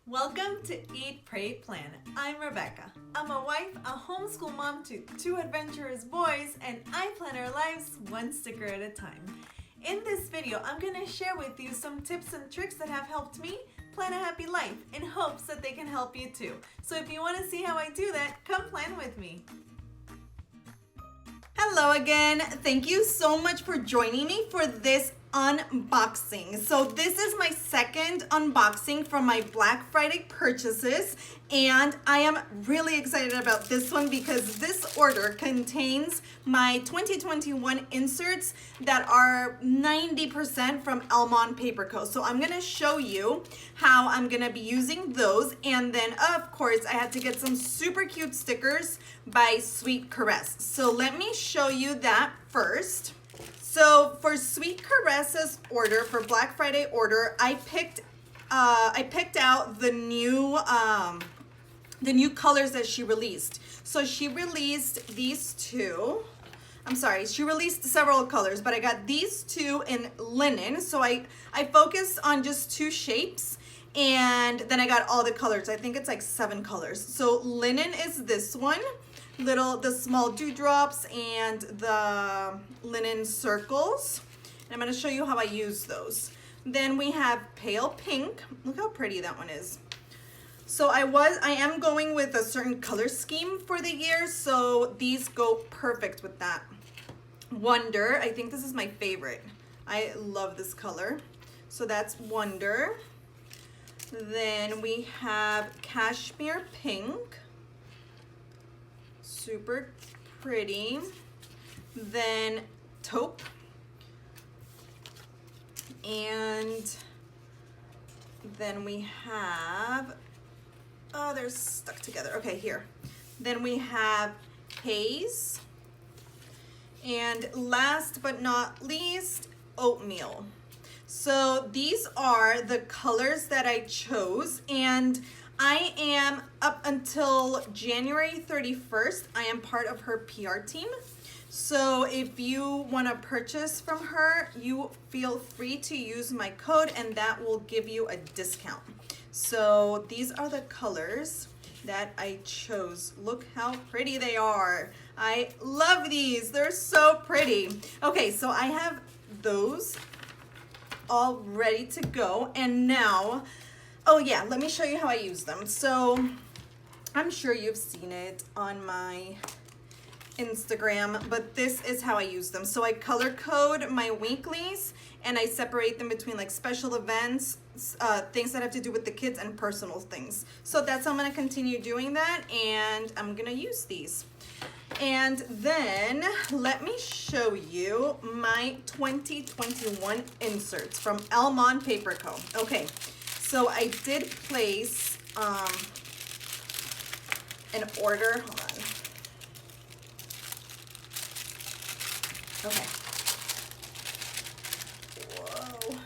Welcome to Eat, Pray, Plan. I'm Rebecca. I'm a wife, a homeschool mom to two adventurous boys, and I plan our lives one sticker at a time. In this video, I'm going to share with you some tips and tricks that have helped me plan a happy life in hopes that they can help you too. So if you want to see how I do that, come plan with me. Hello again. Thank you so much for joining me for this unboxing. So this is my second unboxing from my Black Friday purchases, and I am really excited about this one because this order contains my 2021 inserts that are 90% from Ellemon Paper Co. So I'm gonna show you how I'm gonna be using those, and then of course I had to get some super cute stickers by Sweet Cress. So let me show you that first. So for Sweet Cress's order, for Black Friday order, I picked out the new colors that she released. So she released these two. She released several colors, but I got these two in linen. So I focused on just two shapes, and then I got all the colors. I think it's like 7 colors. So linen is this one. The small dewdrops and the linen circles. And I'm going to show you how I use those. Then we have pale pink. Look how pretty that one is. So I am going with a certain color scheme for the year, so these go perfect with that. Wonder, I think this is my favorite. I love this color. So that's Wonder. Then we have cashmere pink. Super pretty. Then taupe, and then we have, oh, they're stuck together. Okay, here. Then we have haze, and last but not least, oatmeal. So these are the colors that I chose, and I am, up until January 31st, I am part of her PR team. So if you want to purchase from her, you feel free to use my code and that will give you a discount. So these are the colors that I chose. Look how pretty they are. I love these. They're so pretty. Okay, so I have those all ready to go, and now, oh yeah, let me show you how I use them. So I'm sure you've seen it on my Instagram, but this is how I use them. So I color code my weeklies, and I separate them between like special events, things that have to do with the kids, and personal things. So that's how I'm gonna continue doing that, and I'm gonna use these. And then let me show you my 2021 inserts from Ellemon Paper Co. Okay. So I did place an order. Hold on. Okay. Whoa.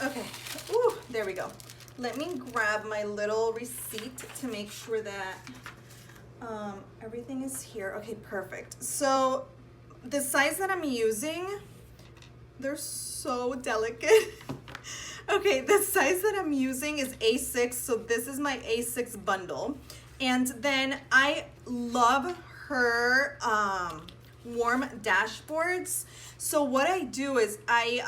Okay. Ooh, there we go. Let me grab my little receipt to make sure that everything is here. Okay, perfect. So the size that I'm using, they're so delicate. Okay, the size that I'm using is A6, so this is my A6 bundle. And then I love her warm dashboards. So what I do is I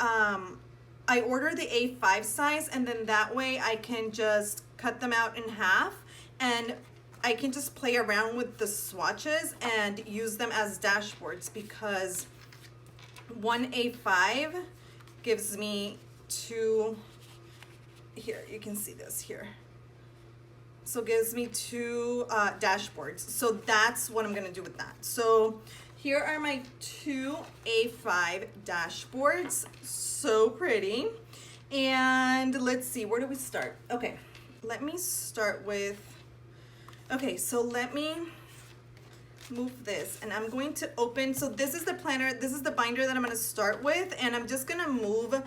order the A5 size, and then that way I can just cut them out in half, and I can just play around with the swatches and use them as dashboards, because one A5 gives me two, here you can see this here, so it gives me two dashboards. So that's what I'm gonna do with that. So here are my two A5 dashboards, so pretty. And let's see, where do we start? Okay, let me start with, okay, so let me move this, and I'm going to open, so this is the planner, this is the binder that I'm gonna start with, and I'm just gonna move,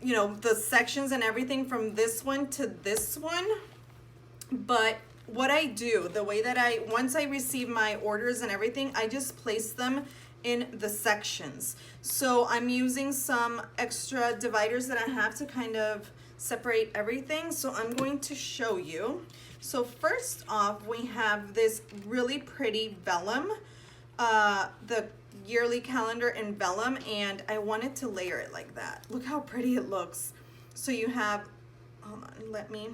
you know, the sections and everything from this one to this one. But what I do, the way that once I receive my orders and everything, I just place them in the sections. So I'm using some extra dividers that I have to kind of separate everything. So I'm going to show you. So first off, we have this really pretty vellum, the yearly calendar in vellum, and I wanted to layer it like that. Look how pretty it looks. So you have, hold on,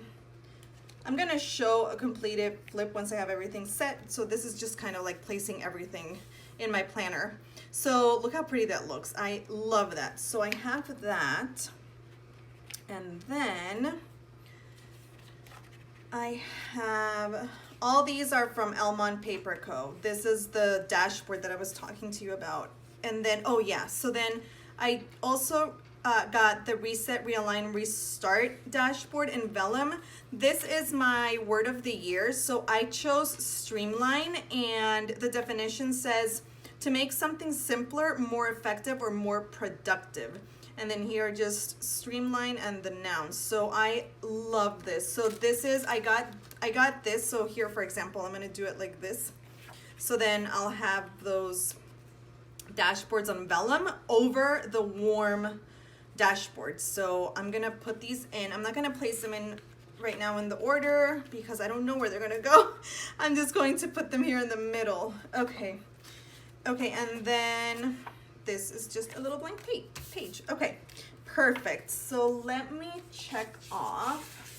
I'm gonna show a completed flip once I have everything set. So this is just kind of like placing everything in my planner. So look how pretty that looks. I love that. So I have that. And then I have, all these are from Ellemon Paper Co. This is the dashboard that I was talking to you about. And then, oh yeah, so then I also got the Reset, Realign, Restart dashboard in vellum. This is my word of the year. So I chose streamline, and the definition says to make something simpler, more effective, or more productive. And then here just streamline and the nouns. So I love this. So this is, I got this. So here, for example, I'm gonna do it like this. So then I'll have those dashboards on vellum over the warm dashboard. So I'm gonna put these in. I'm not gonna place them in right now in the order because I don't know where they're gonna go. I'm just going to put them here in the middle. Okay, and then this is just a little blank page. Okay, perfect. So let me check off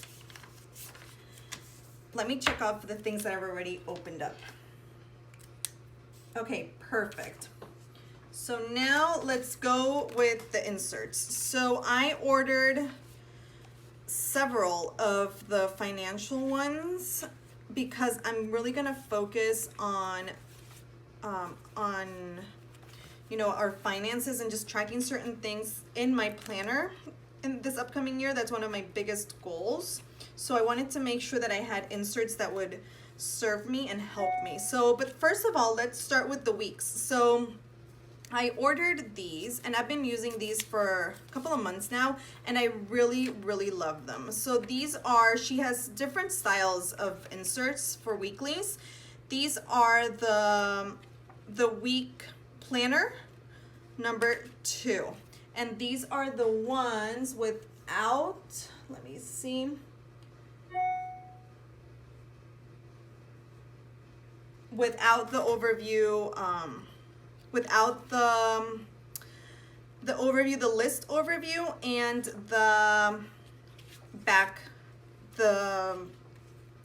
the things that I've already opened up. Okay, perfect. So now let's go with the inserts. So I ordered several of the financial ones because I'm really gonna focus on you know, our finances and just tracking certain things in my planner in this upcoming year. That's one of my biggest goals. So I wanted to make sure that I had inserts that would serve me and help me. So, but first of all, let's start with the weeks. So I ordered these, and I've been using these for a couple of months now, and I really, really love them. So these are, she has different styles of inserts for weeklies. These are the week planner number 2, and these are the ones without, let me see, without the overview, without the overview, the list overview, and the back, the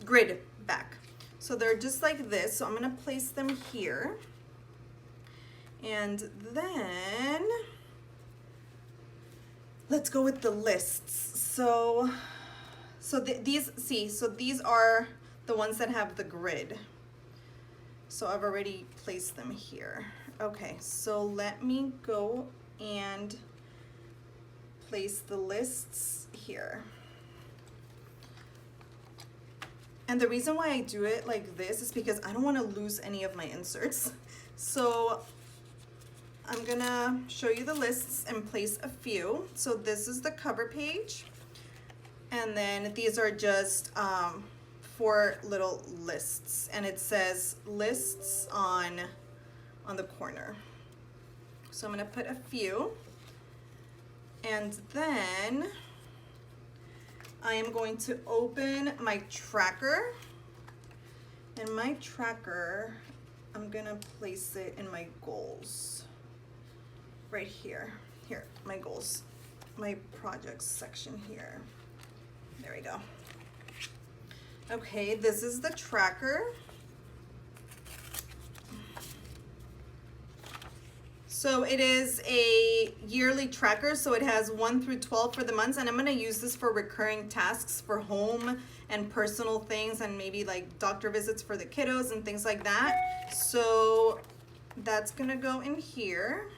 grid back. So they're just like this. So I'm gonna place them here. And then let's go with the lists. So these are the ones that have the grid. So I've already placed them here. Okay, so let me go and place the lists here. And the reason why I do it like this is because I don't want to lose any of my inserts. So I'm gonna show you the lists and place a few. So this is the cover page. And then these are just 4 little lists. And it says lists on the corner. So I'm gonna put a few. And then I am going to open my tracker. And my tracker, I'm gonna place it in my goals. Right here, my goals, my projects section here. There we go. Okay, this is the tracker. So it is a yearly tracker, so it has 1 through 12 for the months, and I'm gonna use this for recurring tasks for home and personal things, and maybe like doctor visits for the kiddos and things like that. So that's gonna go in here.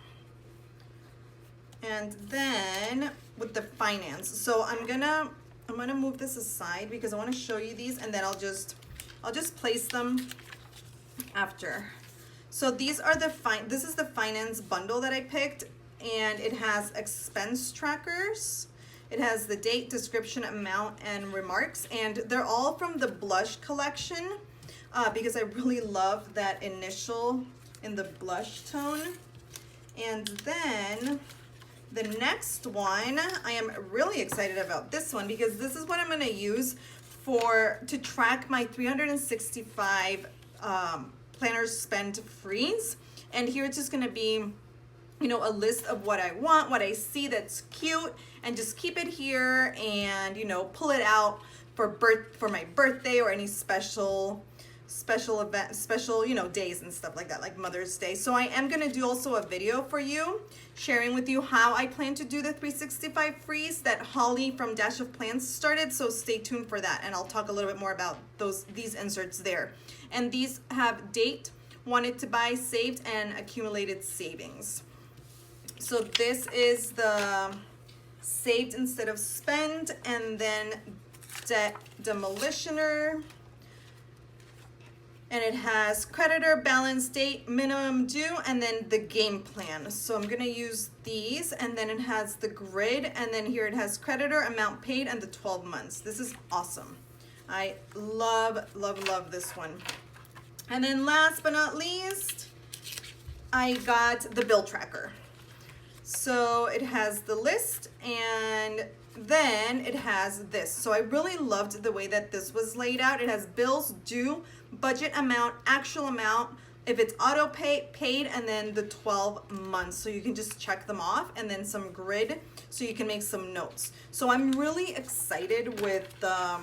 And then with the finance, so I'm gonna move this aside because I want to show you these, and then I'll just place them after. So these are this is the finance bundle that I picked, and it has expense trackers. It has the date, description, amount, and remarks, and they're all from the blush collection because I really love that initial in the blush tone. And then The next one, I am really excited about this one because this is what I'm gonna use to track my 365 planners spent freeze. And here it's just gonna be, you know, a list of what I want, what I see that's cute, and just keep it here and, you know, pull it out for my birthday or any special event, you know, days and stuff like that, like Mother's Day. So I am gonna do also a video for you, sharing with you how I plan to do the 365 freeze that Holly from Dash of Plans started. So stay tuned for that, and I'll talk a little bit more about these inserts there. And these have date, wanted to buy, saved, and accumulated savings. So this is the saved instead of spend, and then debt demolitioner. And it has creditor, balance date, minimum due, and then the game plan. So I'm gonna use these, and then it has the grid, and then here it has creditor, amount paid, and the 12 months. This is awesome. I love, love, love this one. And then last but not least, I got the bill tracker. So it has the list, and then it has this. So I really loved the way that this was laid out. It has bills due, budget amount, actual amount, if it's auto paid, and then the 12 months. So you can just check them off, and then some grid so you can make some notes. So I'm really excited with the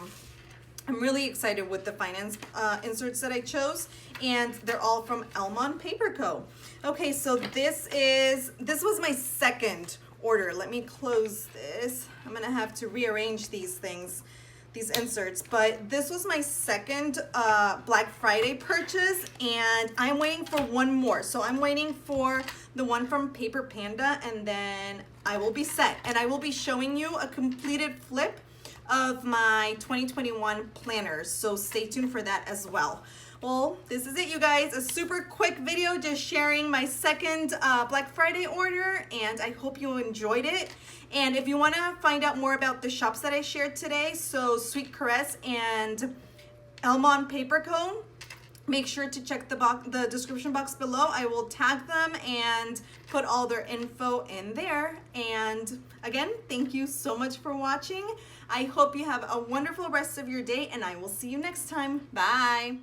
finance inserts that I chose, and they're all from Ellemon Paper Co. Okay, so this was my second order. Let me close this. I'm gonna have to rearrange these inserts, but this was my second Black Friday purchase, and I'm waiting for one more. So I'm waiting for the one from Paper Panda, and then I will be set, and I will be showing you a completed flip of my 2021 planners, so stay tuned for that as well. Well, this is it, you guys. A super quick video just sharing my second Black Friday order, and I hope you enjoyed it. And if you want to find out more about the shops that I shared today, so Sweet Cress and Ellemon Paper Co., make sure to check the description box below. I will tag them and put all their info in there. And again, thank you so much for watching. I hope you have a wonderful rest of your day, and I will see you next time. Bye.